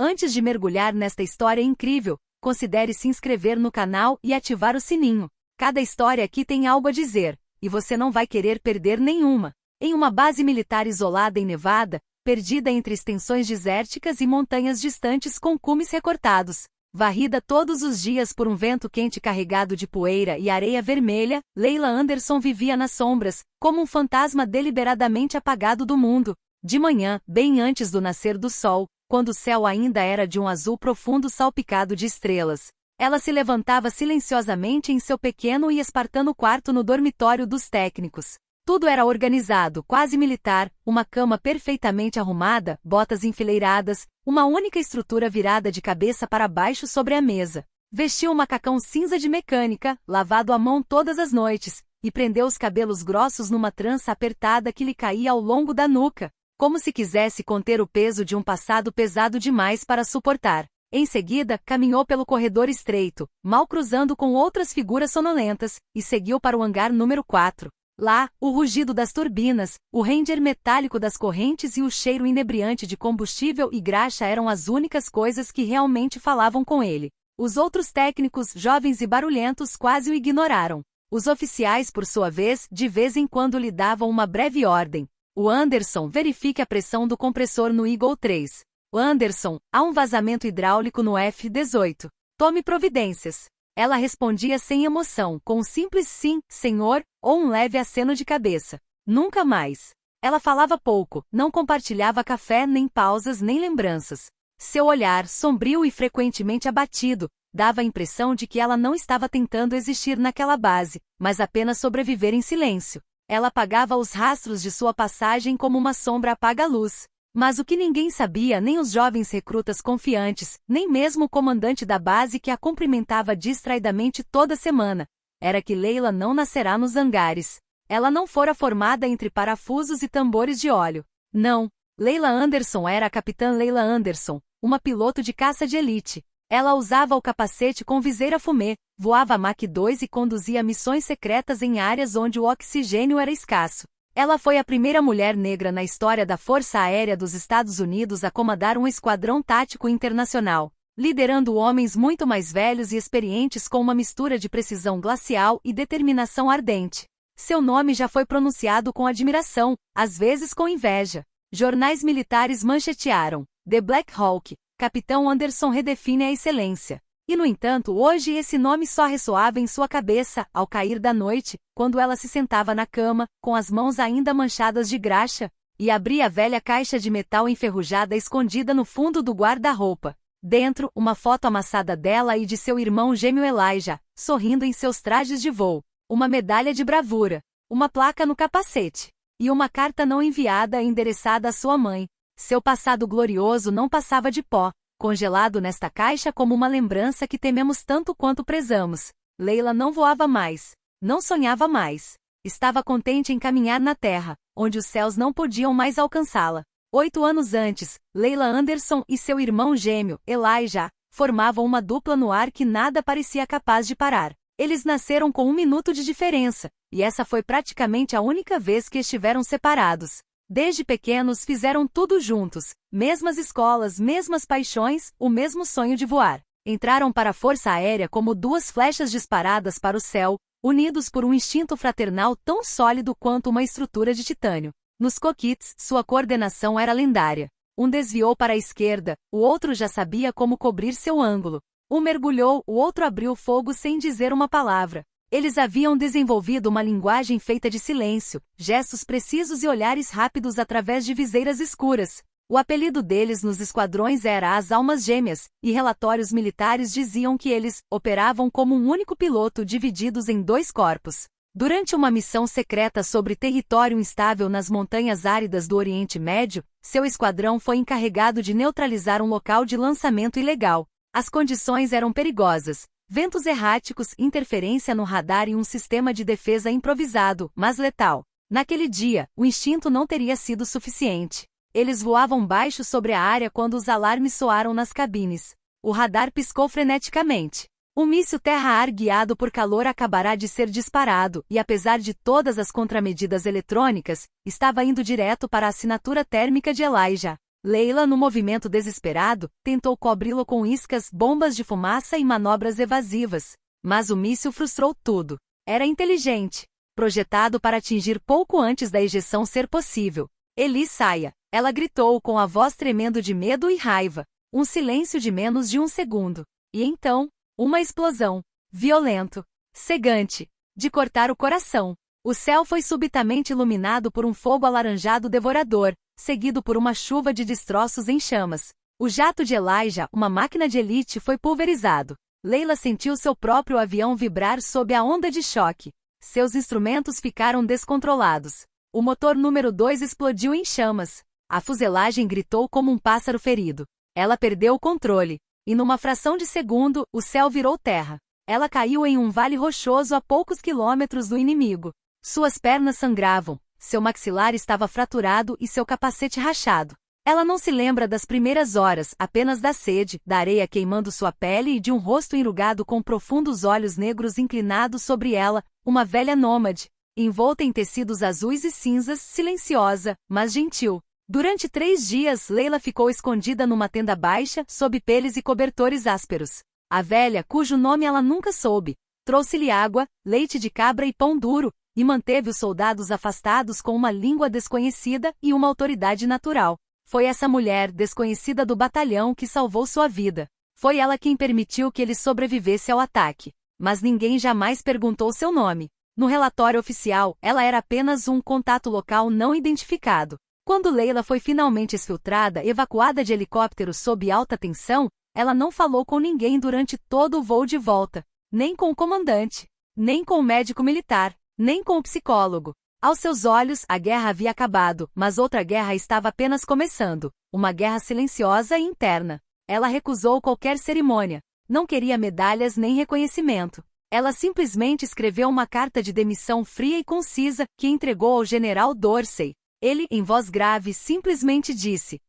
Antes de mergulhar nesta história incrível, considere se inscrever no canal e ativar o sininho. Cada história aqui tem algo a dizer, e você não vai querer perder nenhuma. Em uma base militar isolada em Nevada, perdida entre extensões desérticas e montanhas distantes com cumes recortados, varrida todos os dias por um vento quente carregado de poeira e areia vermelha, Leila Anderson vivia nas sombras, como um fantasma deliberadamente apagado do mundo. De manhã, bem antes do nascer do sol, quando o céu ainda era de um azul profundo salpicado de estrelas, ela se levantava silenciosamente em seu pequeno e espartano quarto no dormitório dos técnicos. Tudo era organizado, quase militar, uma cama perfeitamente arrumada, botas enfileiradas, uma única estrutura virada de cabeça para baixo sobre a mesa. Vestiu um macacão cinza de mecânica, lavado à mão todas as noites, e prendeu os cabelos grossos numa trança apertada que lhe caía ao longo da nuca, como se quisesse conter o peso de um passado pesado demais para suportar. Em seguida, caminhou pelo corredor estreito, mal cruzando com outras figuras sonolentas, e seguiu para o hangar número 4. Lá, o rugido das turbinas, o ranger metálico das correntes e o cheiro inebriante de combustível e graxa eram as únicas coisas que realmente falavam com ele. Os outros técnicos, jovens e barulhentos, quase o ignoraram. Os oficiais, por sua vez em quando lhe davam uma breve ordem. O Anderson, verifique a pressão do compressor no Eagle 3. O Anderson, há um vazamento hidráulico no F-18. Tome providências. Ela respondia sem emoção, com um simples sim, senhor, ou um leve aceno de cabeça. Nunca mais. Ela falava pouco, não compartilhava café, nem pausas, nem lembranças. Seu olhar, sombrio e frequentemente abatido, dava a impressão de que ela não estava tentando existir naquela base, mas apenas sobreviver em silêncio. Ela apagava os rastros de sua passagem como uma sombra apaga a luz. Mas o que ninguém sabia, nem os jovens recrutas confiantes, nem mesmo o comandante da base que a cumprimentava distraidamente toda semana, era que Leila não nascerá nos hangares. Ela não fora formada entre parafusos e tambores de óleo. Não. Leila Anderson era a capitã Leila Anderson, uma piloto de caça de elite. Ela usava o capacete com viseira fumê, voava Mach 2 e conduzia missões secretas em áreas onde o oxigênio era escasso. Ela foi a primeira mulher negra na história da Força Aérea dos Estados Unidos a comandar um esquadrão tático internacional, liderando homens muito mais velhos e experientes com uma mistura de precisão glacial e determinação ardente. Seu nome já foi pronunciado com admiração, às vezes com inveja. Jornais militares manchetearam: The Black Hawk, Capitão Anderson redefine a excelência. E no entanto, hoje esse nome só ressoava em sua cabeça, ao cair da noite, quando ela se sentava na cama, com as mãos ainda manchadas de graxa, e abria a velha caixa de metal enferrujada escondida no fundo do guarda-roupa. Dentro, uma foto amassada dela e de seu irmão gêmeo Elijah, sorrindo em seus trajes de voo. Uma medalha de bravura, uma placa no capacete, e uma carta não enviada endereçada à sua mãe. Seu passado glorioso não passava de pó, congelado nesta caixa como uma lembrança que tememos tanto quanto prezamos. Leila não voava mais, não sonhava mais. Estava contente em caminhar na terra, onde os céus não podiam mais alcançá-la. 8 anos antes, Leila Anderson e seu irmão gêmeo, Elijah, formavam uma dupla no ar que nada parecia capaz de parar. Eles nasceram com 1 minuto de diferença, e essa foi praticamente a única vez que estiveram separados. Desde pequenos fizeram tudo juntos, mesmas escolas, mesmas paixões, o mesmo sonho de voar. Entraram para a Força Aérea como 2 flechas disparadas para o céu, unidos por um instinto fraternal tão sólido quanto uma estrutura de titânio. Nos cockpits, sua coordenação era lendária. Um desviou para a esquerda, o outro já sabia como cobrir seu ângulo. Um mergulhou, o outro abriu fogo sem dizer uma palavra. Eles haviam desenvolvido uma linguagem feita de silêncio, gestos precisos e olhares rápidos através de viseiras escuras. O apelido deles nos esquadrões era as Almas Gêmeas, e relatórios militares diziam que eles operavam como um único piloto divididos em 2 corpos. Durante uma missão secreta sobre território instável nas montanhas áridas do Oriente Médio, seu esquadrão foi encarregado de neutralizar um local de lançamento ilegal. As condições eram perigosas. Ventos erráticos, interferência no radar e um sistema de defesa improvisado, mas letal. Naquele dia, o instinto não teria sido suficiente. Eles voavam baixo sobre a área quando os alarmes soaram nas cabines. O radar piscou freneticamente. Um míssil terra-ar guiado por calor acabará de ser disparado, e apesar de todas as contramedidas eletrônicas, estava indo direto para a assinatura térmica de Elijah. Leila, no movimento desesperado, tentou cobri-lo com iscas, bombas de fumaça e manobras evasivas. Mas o míssil frustrou tudo. Era inteligente. Projetado para atingir pouco antes da ejeção ser possível. Eli, saia! Ela gritou com a voz tremendo de medo e raiva. Um silêncio de menos de um segundo. E então, uma explosão. Violento. Cegante. De cortar o coração. O céu foi subitamente iluminado por um fogo alaranjado devorador, seguido por uma chuva de destroços em chamas. O jato de Elijah, uma máquina de elite, foi pulverizado. Leila sentiu seu próprio avião vibrar sob a onda de choque. Seus instrumentos ficaram descontrolados. O motor número 2 explodiu em chamas. A fuselagem gritou como um pássaro ferido. Ela perdeu o controle. E numa fração de segundo, o céu virou terra. Ela caiu em um vale rochoso a poucos quilômetros do inimigo. Suas pernas sangravam, seu maxilar estava fraturado e seu capacete rachado. Ela não se lembra das primeiras horas, apenas da sede, da areia queimando sua pele e de um rosto enrugado com profundos olhos negros inclinados sobre ela, uma velha nômade, envolta em tecidos azuis e cinzas, silenciosa, mas gentil. Durante 3 dias, Leila ficou escondida numa tenda baixa, sob peles e cobertores ásperos. A velha, cujo nome ela nunca soube, trouxe-lhe água, leite de cabra e pão duro, e manteve os soldados afastados com uma língua desconhecida e uma autoridade natural. Foi essa mulher, desconhecida do batalhão, que salvou sua vida. Foi ela quem permitiu que ele sobrevivesse ao ataque. Mas ninguém jamais perguntou seu nome. No relatório oficial, ela era apenas um contato local não identificado. Quando Leila foi finalmente exfiltrada, evacuada de helicóptero sob alta tensão, ela não falou com ninguém durante todo o voo de volta. Nem com o comandante. Nem com o médico militar. Nem com o psicólogo. Aos seus olhos, a guerra havia acabado, mas outra guerra estava apenas começando. Uma guerra silenciosa e interna. Ela recusou qualquer cerimônia. Não queria medalhas nem reconhecimento. Ela simplesmente escreveu uma carta de demissão fria e concisa, que entregou ao general Dorsey. Ele, em voz grave, simplesmente disse: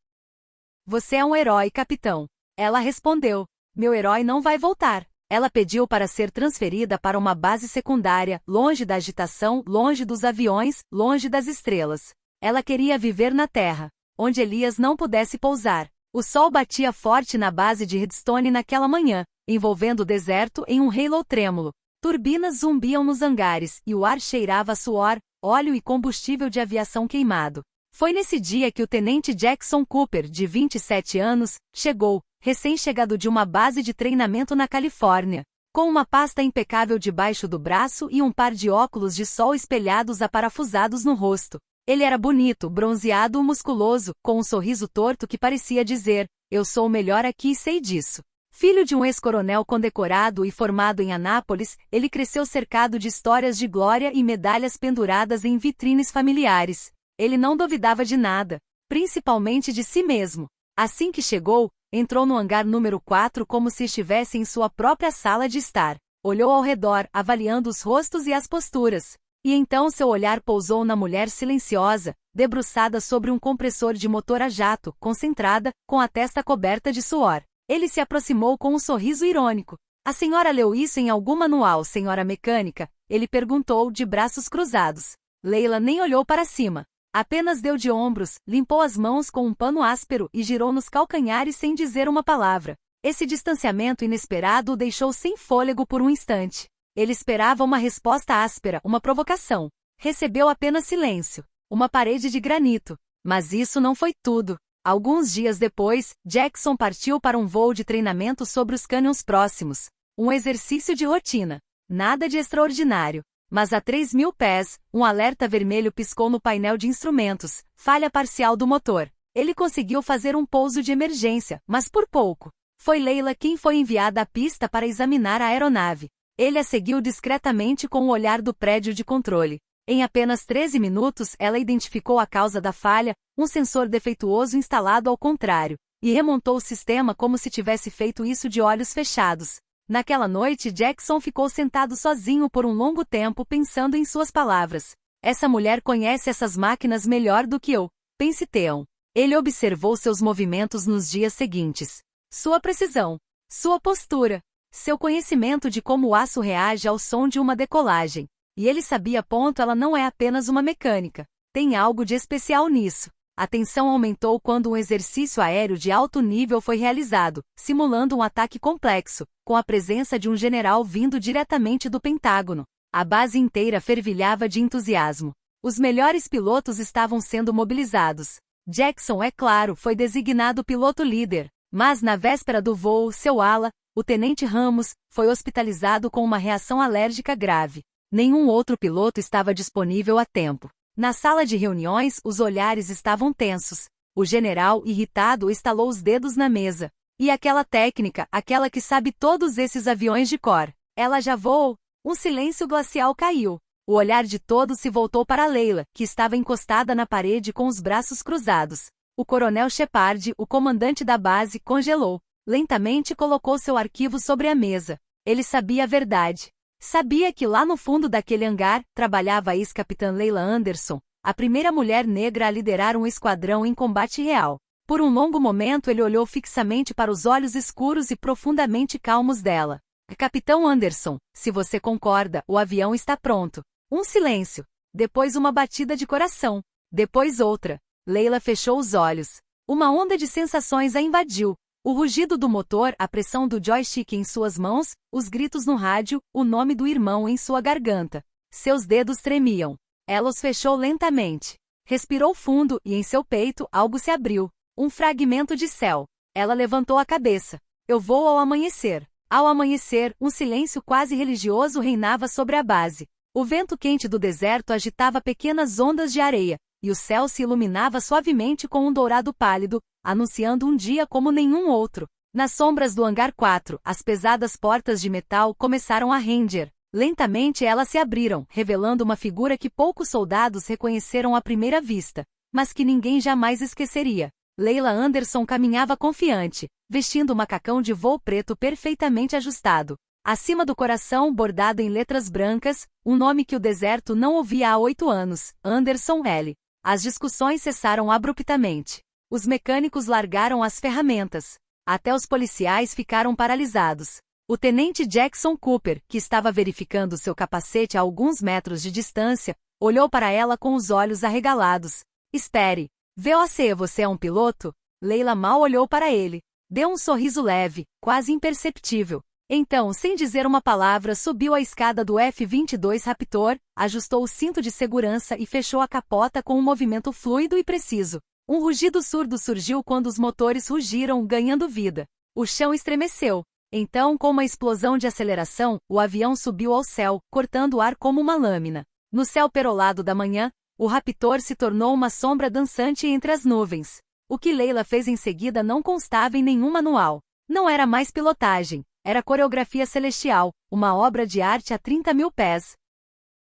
"Você é um herói, capitão." Ela respondeu: "Meu herói não vai voltar." Ela pediu para ser transferida para uma base secundária, longe da agitação, longe dos aviões, longe das estrelas. Ela queria viver na terra, onde Elias não pudesse pousar. O sol batia forte na base de Redstone naquela manhã, envolvendo o deserto em um halo trêmulo. Turbinas zumbiam nos hangares, e o ar cheirava a suor, óleo e combustível de aviação queimado. Foi nesse dia que o tenente Jackson Cooper, de 27 anos, chegou, recém-chegado de uma base de treinamento na Califórnia, com uma pasta impecável debaixo do braço e um par de óculos de sol espelhados aparafusados no rosto. Ele era bonito, bronzeado, musculoso, com um sorriso torto que parecia dizer: "Eu sou o melhor aqui e sei disso." Filho de um ex-coronel condecorado e formado em Anápolis, ele cresceu cercado de histórias de glória e medalhas penduradas em vitrines familiares. Ele não duvidava de nada, principalmente de si mesmo. Assim que chegou, entrou no hangar número 4 como se estivesse em sua própria sala de estar. Olhou ao redor, avaliando os rostos e as posturas. E então seu olhar pousou na mulher silenciosa, debruçada sobre um compressor de motor a jato, concentrada, com a testa coberta de suor. Ele se aproximou com um sorriso irônico. "A senhora leu isso em algum manual, senhora mecânica?" Ele perguntou, de braços cruzados. Leila nem olhou para cima. Apenas deu de ombros, limpou as mãos com um pano áspero e girou nos calcanhares sem dizer uma palavra. Esse distanciamento inesperado o deixou sem fôlego por um instante. Ele esperava uma resposta áspera, uma provocação. Recebeu apenas silêncio. Uma parede de granito. Mas isso não foi tudo. Alguns dias depois, Jackson partiu para um voo de treinamento sobre os cânions próximos. Um exercício de rotina. Nada de extraordinário. Mas a 3.000 pés, um alerta vermelho piscou no painel de instrumentos, falha parcial do motor. Ele conseguiu fazer um pouso de emergência, mas por pouco. Foi Leila quem foi enviada à pista para examinar a aeronave. Ele a seguiu discretamente com o olhar do prédio de controle. Em apenas 13 minutos ela identificou a causa da falha, um sensor defeituoso instalado ao contrário, e remontou o sistema como se tivesse feito isso de olhos fechados. Naquela noite Jackson ficou sentado sozinho por um longo tempo pensando em suas palavras. "Essa mulher conhece essas máquinas melhor do que eu", pense Theon. Ele observou seus movimentos nos dias seguintes. Sua precisão. Sua postura. Seu conhecimento de como o aço reage ao som de uma decolagem. E ele sabia: ela não é apenas uma mecânica. Tem algo de especial nisso. A tensão aumentou quando um exercício aéreo de alto nível foi realizado, simulando um ataque complexo, com a presença de um general vindo diretamente do Pentágono. A base inteira fervilhava de entusiasmo. Os melhores pilotos estavam sendo mobilizados. Jackson, é claro, foi designado piloto líder, mas na véspera do voo, seu ala, o tenente Ramos, foi hospitalizado com uma reação alérgica grave. Nenhum outro piloto estava disponível a tempo. Na sala de reuniões, os olhares estavam tensos. O general, irritado, estalou os dedos na mesa. E aquela técnica, aquela que sabe todos esses aviões de cor, ela já voou? Um silêncio glacial caiu. O olhar de todos se voltou para Leila, que estava encostada na parede com os braços cruzados. O coronel Shepard, o comandante da base, congelou. Lentamente colocou seu arquivo sobre a mesa. Ele sabia a verdade. Sabia que lá no fundo daquele hangar, trabalhava a ex-capitã Leila Anderson, a primeira mulher negra a liderar um esquadrão em combate real. Por um longo momento ele olhou fixamente para os olhos escuros e profundamente calmos dela. Capitão Anderson, se você concorda, o avião está pronto. Um silêncio. Depois uma batida de coração. Depois outra. Leila fechou os olhos. Uma onda de sensações a invadiu. O rugido do motor, a pressão do joystick em suas mãos, os gritos no rádio, o nome do irmão em sua garganta. Seus dedos tremiam. Ela os fechou lentamente. Respirou fundo e em seu peito algo se abriu. Um fragmento de céu. Ela levantou a cabeça. Eu vou ao amanhecer. Ao amanhecer, um silêncio quase religioso reinava sobre a base. O vento quente do deserto agitava pequenas ondas de areia, e o céu se iluminava suavemente com um dourado pálido, anunciando um dia como nenhum outro. Nas sombras do hangar 4, as pesadas portas de metal começaram a render. Lentamente elas se abriram, revelando uma figura que poucos soldados reconheceram à primeira vista, mas que ninguém jamais esqueceria. Leila Anderson caminhava confiante, vestindo um macacão de voo preto perfeitamente ajustado. Acima do coração, bordado em letras brancas, um nome que o deserto não ouvia há 8 anos, Anderson L. As discussões cessaram abruptamente. Os mecânicos largaram as ferramentas. Até os policiais ficaram paralisados. O tenente Jackson Cooper, que estava verificando seu capacete a alguns metros de distância, olhou para ela com os olhos arregalados. Espere. VOC, você é um piloto? Leila mal olhou para ele. Deu um sorriso leve, quase imperceptível. Então, sem dizer uma palavra, subiu a escada do F-22 Raptor, ajustou o cinto de segurança e fechou a capota com um movimento fluido e preciso. Um rugido surdo surgiu quando os motores rugiram, ganhando vida. O chão estremeceu. Então, com uma explosão de aceleração, o avião subiu ao céu, cortando o ar como uma lâmina. No céu perolado da manhã, o Raptor se tornou uma sombra dançante entre as nuvens. O que Leila fez em seguida não constava em nenhum manual. Não era mais pilotagem. Era coreografia celestial, uma obra de arte a 30.000 pés.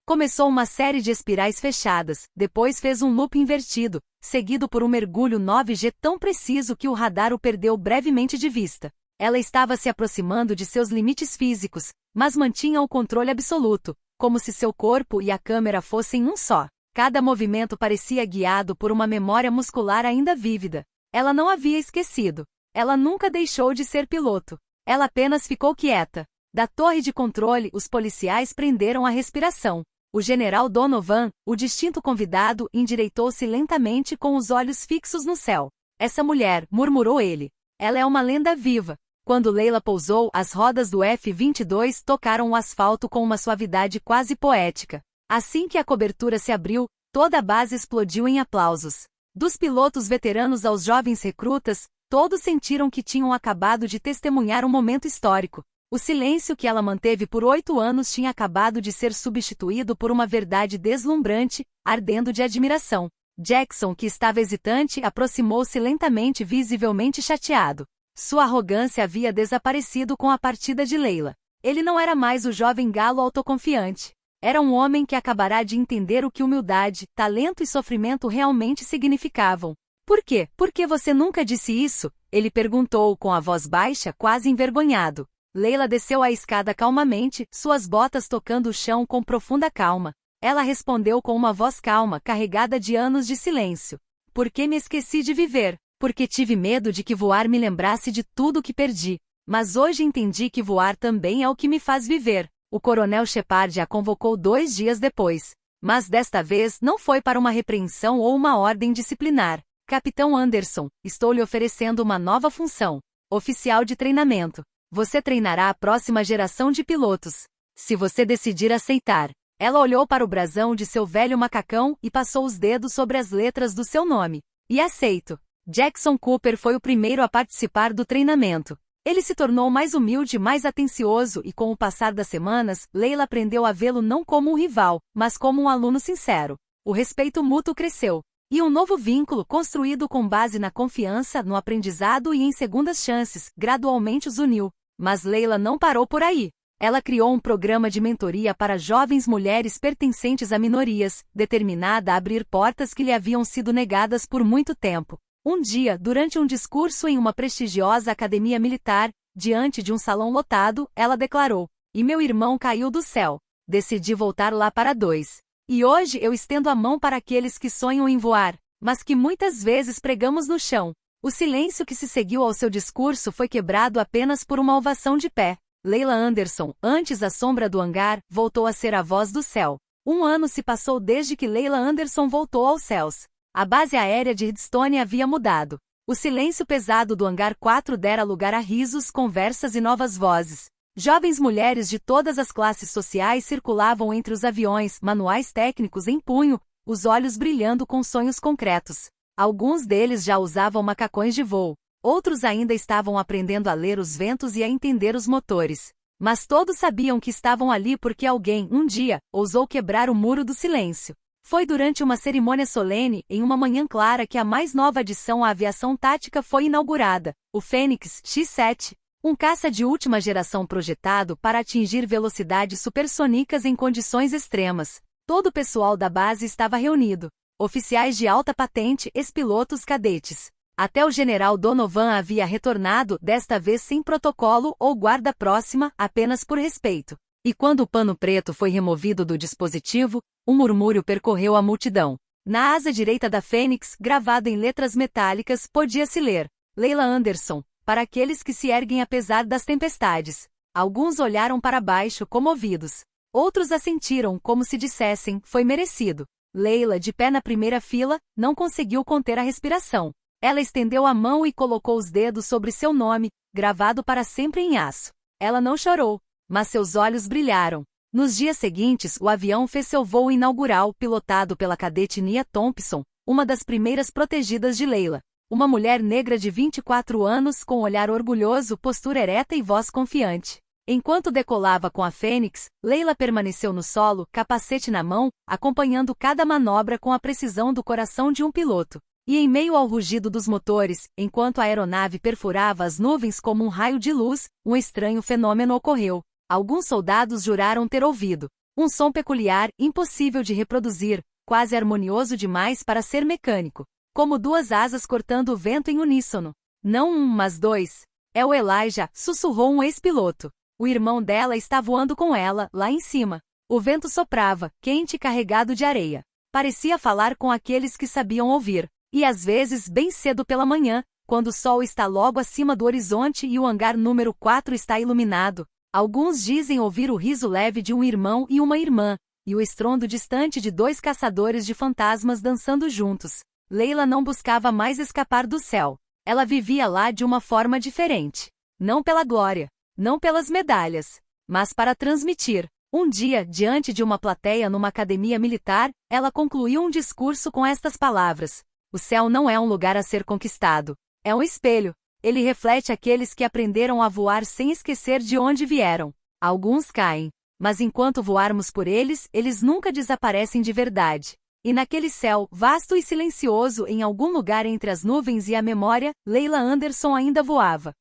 Começou uma série de espirais fechadas, depois fez um loop invertido, seguido por um mergulho 9G tão preciso que o radar o perdeu brevemente de vista. Ela estava se aproximando de seus limites físicos, mas mantinha o controle absoluto, como se seu corpo e a câmera fossem um só. Cada movimento parecia guiado por uma memória muscular ainda vívida. Ela não havia esquecido. Ela nunca deixou de ser piloto. Ela apenas ficou quieta. Da torre de controle, os policiais prenderam a respiração. O general Donovan, o distinto convidado, endireitou-se lentamente com os olhos fixos no céu. Essa mulher, murmurou ele. Ela é uma lenda viva. Quando Leila pousou, as rodas do F-22 tocaram o asfalto com uma suavidade quase poética. Assim que a cobertura se abriu, toda a base explodiu em aplausos. Dos pilotos veteranos aos jovens recrutas, todos sentiram que tinham acabado de testemunhar um momento histórico. O silêncio que ela manteve por 8 anos tinha acabado de ser substituído por uma verdade deslumbrante, ardendo de admiração. Jackson, que estava hesitante, aproximou-se lentamente, visivelmente chateado. Sua arrogância havia desaparecido com a partida de Leila. Ele não era mais o jovem galo autoconfiante. Era um homem que acabará de entender o que humildade, talento e sofrimento realmente significavam. Por quê? Por que você nunca disse isso? Ele perguntou com a voz baixa, quase envergonhado. Leila desceu a escada calmamente, suas botas tocando o chão com profunda calma. Ela respondeu com uma voz calma, carregada de anos de silêncio. Porque me esqueci de viver. Porque tive medo de que voar me lembrasse de tudo que perdi. Mas hoje entendi que voar também é o que me faz viver. O coronel Shepard a convocou 2 dias depois. Mas desta vez não foi para uma repreensão ou uma ordem disciplinar. Capitão Anderson, estou lhe oferecendo uma nova função. Oficial de treinamento. Você treinará a próxima geração de pilotos. Se você decidir aceitar. Ela olhou para o brasão de seu velho macacão e passou os dedos sobre as letras do seu nome. E aceito. Jackson Cooper foi o primeiro a participar do treinamento. Ele se tornou mais humilde e mais atencioso e com o passar das semanas, Leila aprendeu a vê-lo não como um rival, mas como um aluno sincero. O respeito mútuo cresceu. E um novo vínculo, construído com base na confiança, no aprendizado e em segundas chances, gradualmente os uniu. Mas Leila não parou por aí. Ela criou um programa de mentoria para jovens mulheres pertencentes a minorias, determinada a abrir portas que lhe haviam sido negadas por muito tempo. Um dia, durante um discurso em uma prestigiosa academia militar, diante de um salão lotado, ela declarou: "E meu irmão caiu do céu. Decidi voltar lá para 2. E hoje eu estendo a mão para aqueles que sonham em voar, mas que muitas vezes pregamos no chão." O silêncio que se seguiu ao seu discurso foi quebrado apenas por uma ovação de pé. Leila Anderson, antes a sombra do hangar, voltou a ser a voz do céu. 1 ano se passou desde que Leila Anderson voltou aos céus. A base aérea de Redstone havia mudado. O silêncio pesado do hangar 4 dera lugar a risos, conversas e novas vozes. Jovens mulheres de todas as classes sociais circulavam entre os aviões, manuais técnicos em punho, os olhos brilhando com sonhos concretos. Alguns deles já usavam macacões de voo. Outros ainda estavam aprendendo a ler os ventos e a entender os motores. Mas todos sabiam que estavam ali porque alguém, um dia, ousou quebrar o muro do silêncio. Foi durante uma cerimônia solene, em uma manhã clara, que a mais nova adição à aviação tática foi inaugurada, o Fênix X-7, um caça de última geração projetado para atingir velocidades supersônicas em condições extremas. Todo o pessoal da base estava reunido. Oficiais de alta patente, ex-pilotos, cadetes. Até o general Donovan havia retornado, desta vez sem protocolo ou guarda próxima, apenas por respeito. E quando o pano preto foi removido do dispositivo, um murmúrio percorreu a multidão. Na asa direita da Fênix, gravado em letras metálicas, podia-se ler: Leila Anderson, para aqueles que se erguem apesar das tempestades. Alguns olharam para baixo, comovidos. Outros assentiram, como se dissessem: foi merecido. Leila, de pé na primeira fila, não conseguiu conter a respiração. Ela estendeu a mão e colocou os dedos sobre seu nome, gravado para sempre em aço. Ela não chorou, mas seus olhos brilharam. Nos dias seguintes, o avião fez seu voo inaugural, pilotado pela cadete Nia Thompson, uma das primeiras protegidas de Leila. Uma mulher negra de 24 anos, com olhar orgulhoso, postura ereta e voz confiante. Enquanto decolava com a Fênix, Leila permaneceu no solo, capacete na mão, acompanhando cada manobra com a precisão do coração de um piloto. E em meio ao rugido dos motores, enquanto a aeronave perfurava as nuvens como um raio de luz, um estranho fenômeno ocorreu. Alguns soldados juraram ter ouvido um som peculiar, impossível de reproduzir, quase harmonioso demais para ser mecânico. Como 2 asas cortando o vento em uníssono. Não 1, mas 2. É o Elijah, sussurrou um ex-piloto. O irmão dela está voando com ela, lá em cima. O vento soprava, quente e carregado de areia. Parecia falar com aqueles que sabiam ouvir. E às vezes, bem cedo pela manhã, quando o sol está logo acima do horizonte e o hangar número 4 está iluminado, alguns dizem ouvir o riso leve de um irmão e uma irmã, e o estrondo distante de 2 caçadores de fantasmas dançando juntos. Leila não buscava mais escapar do céu. Ela vivia lá de uma forma diferente. Não pela glória, não pelas medalhas, mas para transmitir. Um dia, diante de uma plateia numa academia militar, ela concluiu um discurso com estas palavras: o céu não é um lugar a ser conquistado. É um espelho. Ele reflete aqueles que aprenderam a voar sem esquecer de onde vieram. Alguns caem, mas enquanto voarmos por eles, eles nunca desaparecem de verdade. E naquele céu, vasto e silencioso, em algum lugar entre as nuvens e a memória, Leila Anderson ainda voava.